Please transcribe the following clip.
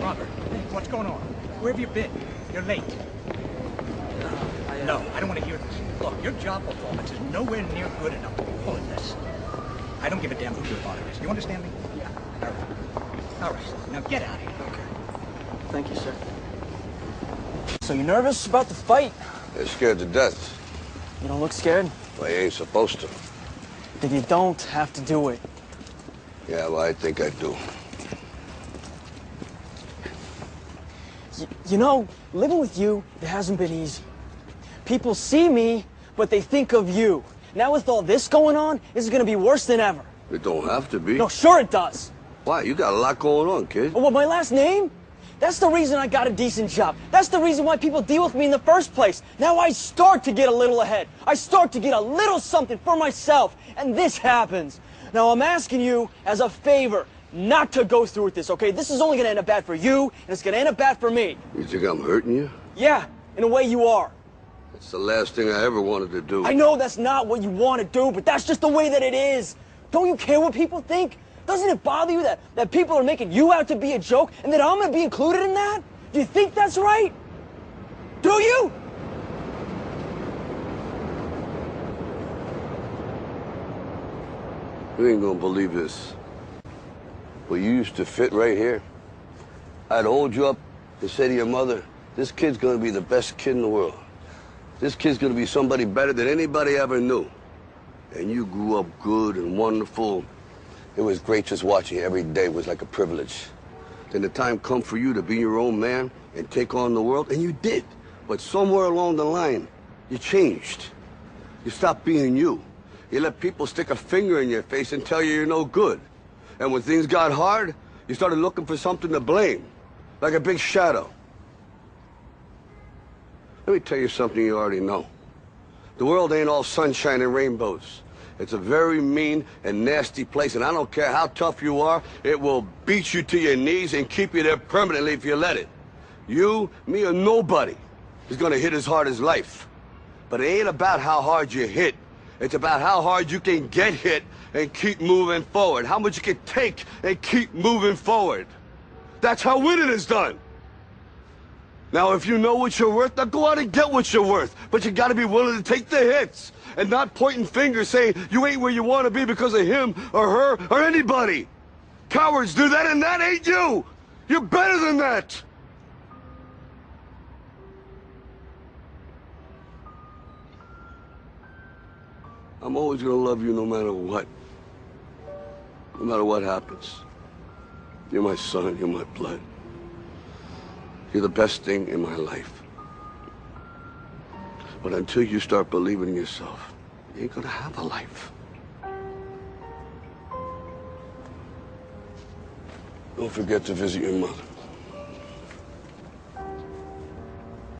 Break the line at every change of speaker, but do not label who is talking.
Robert, hey, what's going on? Where have you been? You're late. No, I don't want to hear this. Look, your job performance is nowhere near good enough to pull this. I don't give a damn who your father is. You understand me?
Yeah.
All right. All right. Now get out of here.
Okay. Thank you, sir. So you nervous about the fight?
They're scared to death.
You don't look scared?
Well, you ain't supposed to.
Then you don't have to do it.
Yeah, well, I think I do.
You know, living with you, it hasn't been easy. People see me, but they think of you. Now with all this going on, this is gonna be worse than ever.
It don't have to be.
No, sure it does.
Why? You got a lot going on, kid.
Well, my last name? That's the reason I got a decent job. That's the reason why people deal with me in the first place. Now I start to get a little ahead. I start to get a little something for myself, and this happens. Now I'm asking you as a favor not to go through with this, okay? This is only gonna end up bad for you, and it's gonna end up bad for me.
You think I'm hurting you?
Yeah, in a way you are.
That's the last thing I ever wanted to do.
I know that's not what you want to do, but that's just the way that it is. Don't you care what people think? Doesn't it bother you that people are making you out to be a joke and that I'm gonna be included in that? Do you think that's right? Do you?
You ain't gonna believe this. But you used to fit right here. I'd hold you up and say to your mother, this kid's gonna be the best kid in the world. This kid's gonna be somebody better than anybody ever knew. And you grew up good and wonderful. It was great just watching you every day. It was like a privilege. Then the time come for you to be your own man and take on the world, and you did. But somewhere along the line, you changed. You stopped being you. You let people stick a finger in your face and tell you you're no good. And when things got hard, you started looking for something to blame, like a big shadow. Let me tell you something you already know. The world ain't all sunshine and rainbows. It's a very mean and nasty place, and I don't care how tough you are, it will beat you to your knees and keep you there permanently if you let it. You, me, or nobody is gonna hit as hard as life. But it ain't about how hard you hit. It's about how hard you can get hit and keep moving forward. How much you can take and keep moving forward. That's how winning is done. Now, if you know what you're worth, now go out and get what you're worth. But you gotta be willing to take the hits and not pointing fingers saying you ain't where you want to be because of him or her or anybody. Cowards do that, and that ain't you. You're better than that. I'm always gonna love you no matter what. No matter what happens. You're my son, you're my blood. You're the best thing in my life. But until you start believing in yourself, you ain't gonna have a life. Don't forget to visit your mother.